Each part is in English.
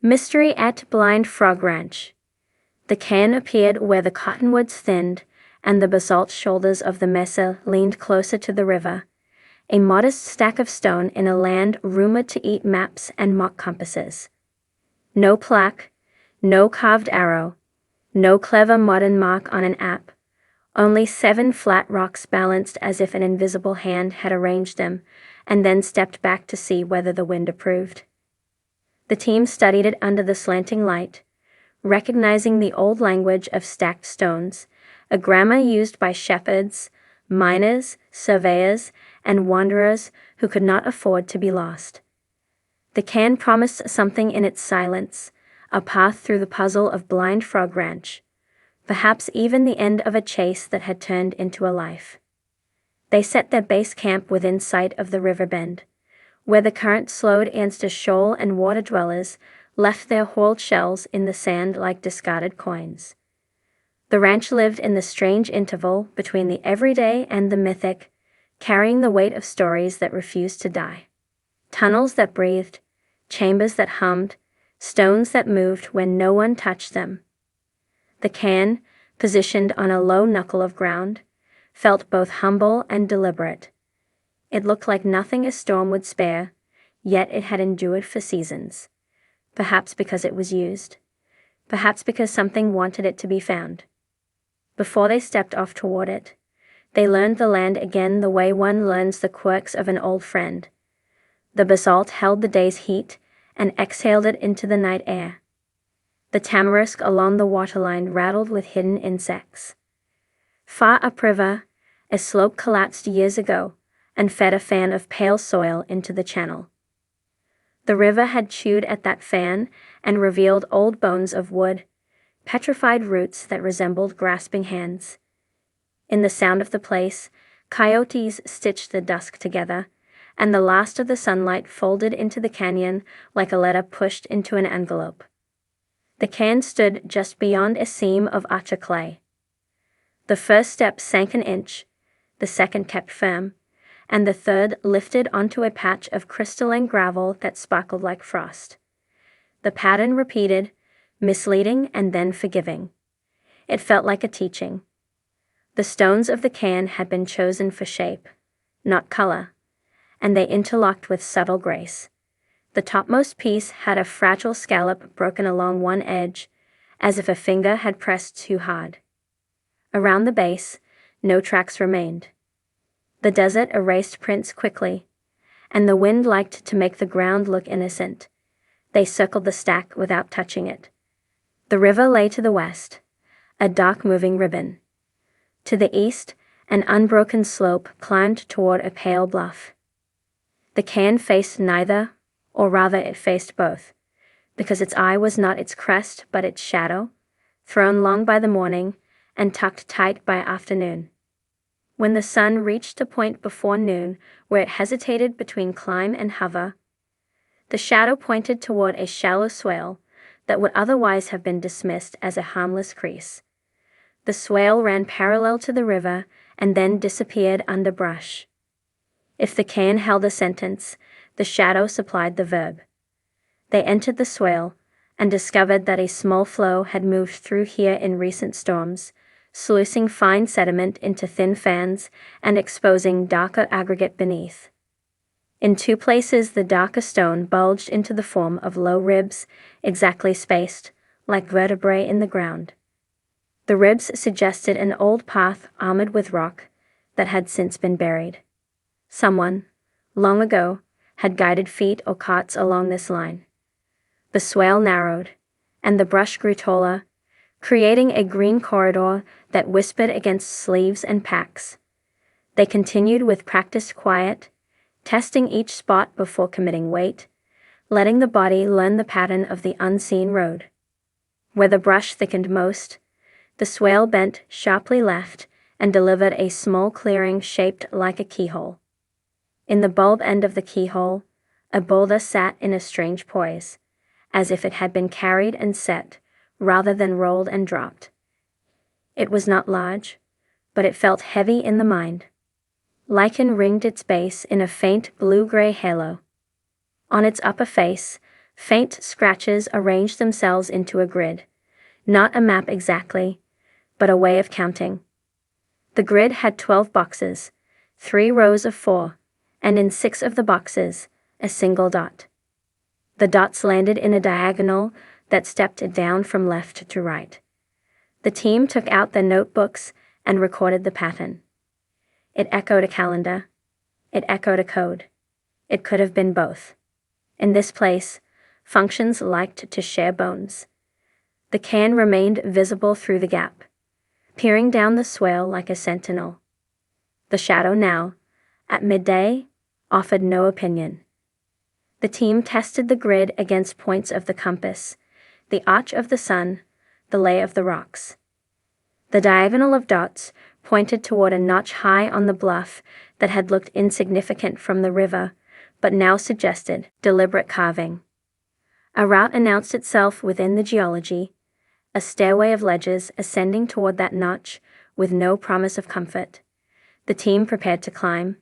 Mystery at Blind Frog Ranch. The cairn appeared where the cottonwoods thinned, and the basalt shoulders of the mesa leaned closer to the river, a modest stack of stone in a land rumored to eat maps and mock compasses. No plaque, no carved arrow, no clever modern mark on an app, only 7 flat rocks balanced as if an invisible hand had arranged them, and then stepped back to see whether the wind approved. The team studied it under the slanting light, recognizing the old language of stacked stones, a grammar used by shepherds, miners, surveyors, and wanderers who could not afford to be lost. The cairn promised something in its silence, a path through the puzzle of Blind Frog Ranch, perhaps even the end of a chase that had turned into a life. They set their base camp within sight of the river bend, where the current slowed against a shoal and water dwellers left their hauled shells in the sand like discarded coins. The ranch lived in the strange interval between the everyday and the mythic, carrying the weight of stories that refused to die. Tunnels that breathed, chambers that hummed, stones that moved when no one touched them. The cairn, positioned on a low knuckle of ground, felt both humble and deliberate. It looked like nothing a storm would spare, yet it had endured for seasons. Perhaps because it was used. Perhaps because something wanted it to be found. Before they stepped off toward it, they learned the land again the way one learns the quirks of an old friend. The basalt held the day's heat and exhaled it into the night air. The tamarisk along the waterline rattled with hidden insects. Far upriver, a slope collapsed years ago and fed a fan of pale soil into the channel. The river had chewed at that fan and revealed old bones of wood, petrified roots that resembled grasping hands. In the sound of the place, coyotes stitched the dusk together, and the last of the sunlight folded into the canyon like a letter pushed into an envelope. The cairn stood just beyond a seam of archer clay. The first step sank an inch, the second kept firm, and the third lifted onto a patch of crystalline gravel that sparkled like frost. The pattern repeated, misleading and then forgiving. It felt like a teaching. The stones of the cairn had been chosen for shape, not color, and they interlocked with subtle grace. The topmost piece had a fragile scallop broken along one edge, as if a finger had pressed too hard. Around the base, no tracks remained. The desert erased prints quickly, and the wind liked to make the ground look innocent. They circled the stack without touching it. The river lay to the west, a dark moving ribbon. To the east, an unbroken slope climbed toward a pale bluff. The cairn faced neither, or rather it faced both, because its eye was not its crest but its shadow, thrown long by the morning and tucked tight by afternoon. When the sun reached a point before noon where it hesitated between climb and hover, the shadow pointed toward a shallow swale that would otherwise have been dismissed as a harmless crease. The swale ran parallel to the river and then disappeared under brush. If the cairn held a sentence, the shadow supplied the verb. They entered the swale and discovered that a small flow had moved through here in recent storms, sluicing fine sediment into thin fans and exposing darker aggregate beneath. In 2 places the darker stone bulged into the form of low ribs, exactly spaced, like vertebrae in the ground. The ribs suggested an old path armored with rock that had since been buried. Someone, long ago, had guided feet or carts along this line. The swale narrowed, and the brush grew taller, creating a green corridor that whispered against sleeves and packs. They continued with practiced quiet, testing each spot before committing weight, letting the body learn the pattern of the unseen road. Where the brush thickened most, the swale bent sharply left and delivered a small clearing shaped like a keyhole. In the bulb end of the keyhole, a boulder sat in a strange poise, as if it had been carried and set, rather than rolled and dropped. It was not large, but it felt heavy in the mind. Lichen ringed its base in a faint blue-gray halo. On its upper face, Faint scratches arranged themselves into a grid. Not a map exactly, but a way of counting. The grid had 12 boxes, 3 rows of 4, and in 6 of the boxes, a single dot. The dots landed in a diagonal that stepped down from left to right. The team took out their notebooks and recorded the pattern. It echoed a calendar. It echoed a code. It could have been both. In this place, functions liked to share bones. The Cairn remained visible through the gap, peering down the swale like a sentinel. The shadow now, at midday, offered no opinion. The team tested the grid against points of the compass, the arch of the sun, the lay of the rocks. The diagonal of dots pointed toward a notch high on the bluff that had looked insignificant from the river, but now suggested deliberate carving. A route announced itself within the geology, a stairway of ledges ascending toward that notch with no promise of comfort. The team prepared to climb.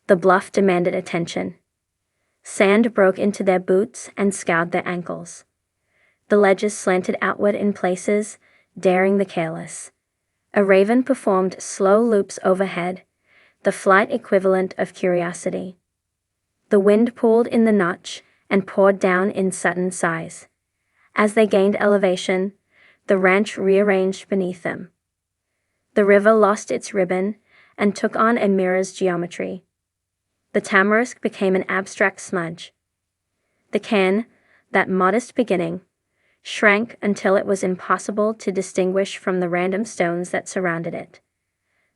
The bluff demanded attention. Sand broke into their boots and scoured their ankles. The ledges slanted outward in places, daring the careless. A raven performed slow loops overhead, the flight equivalent of curiosity. The wind pulled in the notch and poured down in sudden sighs. As they gained elevation, the ranch rearranged beneath them. The river lost its ribbon and took on a mirror's geometry. The tamarisk became an abstract smudge. The Cairn, that modest beginning, shrank until it was impossible to distinguish from the random stones that surrounded it.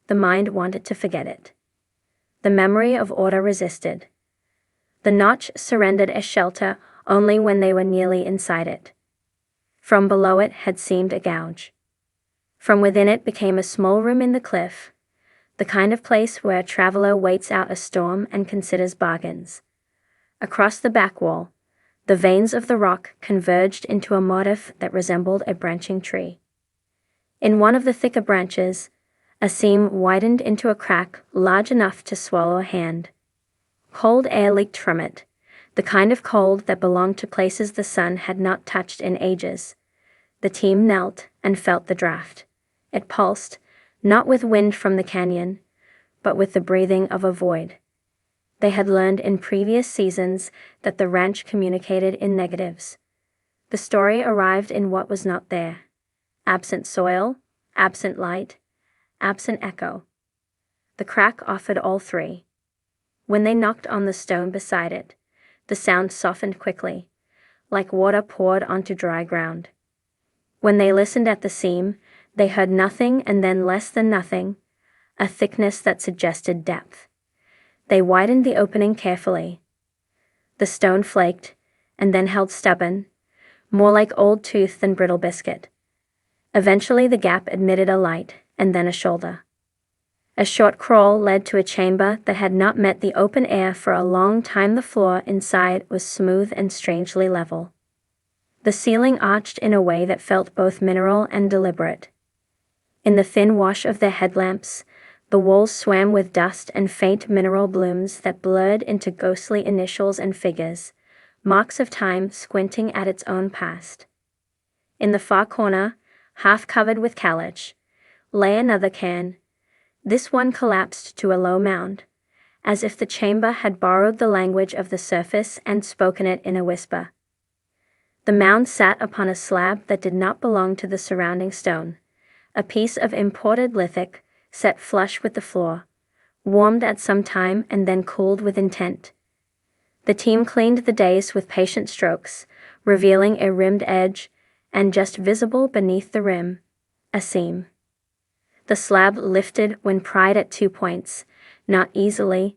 The mind wanted to forget it. The memory of order resisted. The notch surrendered as shelter only when they were nearly inside it. From below it had seemed a gouge. From within it became a small room in the cliff, the kind of place where a traveler waits out a storm and considers bargains. Across the back wall, the veins of the rock converged into a motif that resembled a branching tree. In one of the thicker branches, a seam widened into a crack large enough to swallow a hand. Cold air leaked from it, the kind of cold that belonged to places the sun had not touched in ages. The team knelt and felt the draft. It pulsed, not with wind from the canyon, but with the breathing of a void. They had learned in previous seasons that the ranch communicated in negatives. The story arrived in what was not there. Absent soil, absent light, absent echo. The crack offered all three. When they knocked on the stone beside it, the sound softened quickly, like water poured onto dry ground. When they listened at the seam, they heard nothing and then less than nothing, a thickness that suggested depth. They widened the opening carefully. The stone flaked, and then held stubborn, more like old tooth than brittle biscuit. Eventually the gap admitted a light, and then a shoulder. A short crawl led to a chamber that had not met the open air for a long time. The floor inside was smooth and strangely level. The ceiling arched in a way that felt both mineral and deliberate. In the thin wash of their headlamps, the walls swam with dust and faint mineral blooms that blurred into ghostly initials and figures, marks of time squinting at its own past. In the far corner, half covered with caliche, lay another cairn. This one collapsed to a low mound, as if the chamber had borrowed the language of the surface and spoken it in a whisper. The mound sat upon a slab that did not belong to the surrounding stone, a piece of imported lithic, set flush with the floor, warmed at some time and then cooled with intent. The team cleaned the dais with patient strokes, revealing a rimmed edge, and just visible beneath the rim, a seam. The slab lifted when pried at 2 points, not easily,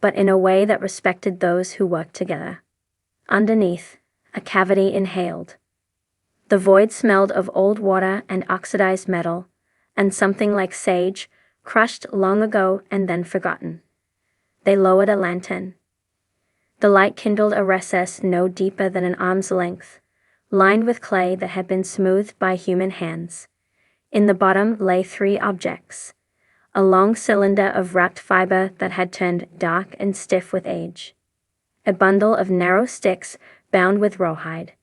but in a way that respected those who worked together. Underneath, a cavity inhaled. The void smelled of old water and oxidized metal, and something like sage, crushed long ago and then forgotten. They lowered a lantern. The light kindled a recess no deeper than an arm's length, lined with clay that had been smoothed by human hands. In the bottom lay 3 objects: a long cylinder of wrapped fiber that had turned dark and stiff with age, a bundle of narrow sticks bound with rawhide,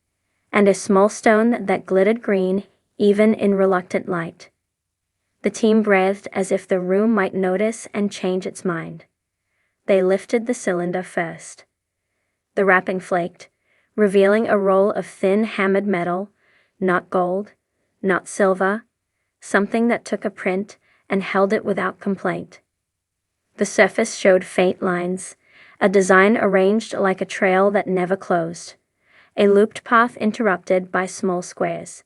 and a small stone that glittered green, even in reluctant light. The team breathed as if the room might notice and change its mind. They lifted the cylinder first. The wrapping flaked, revealing a roll of thin hammered metal, not gold, not silver, something that took a print and held it without complaint. The surface showed faint lines, a design arranged like a trail that never closed, a looped path interrupted by small squares.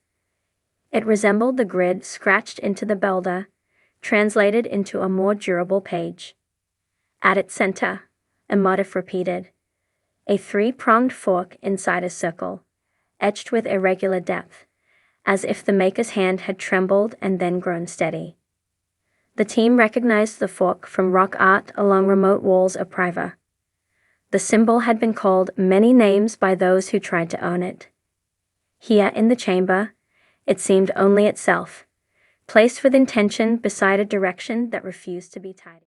It resembled the grid scratched into the belder, translated into a more durable page. At its center, a motif repeated, a three-pronged fork inside a circle, etched with irregular depth, as if the maker's hand had trembled and then grown steady. The team recognized the fork from rock art along remote walls of Priva. The symbol had been called many names by those who tried to own it. Here in the chamber, it seemed only itself, placed with intention beside a direction that refused to be tidy.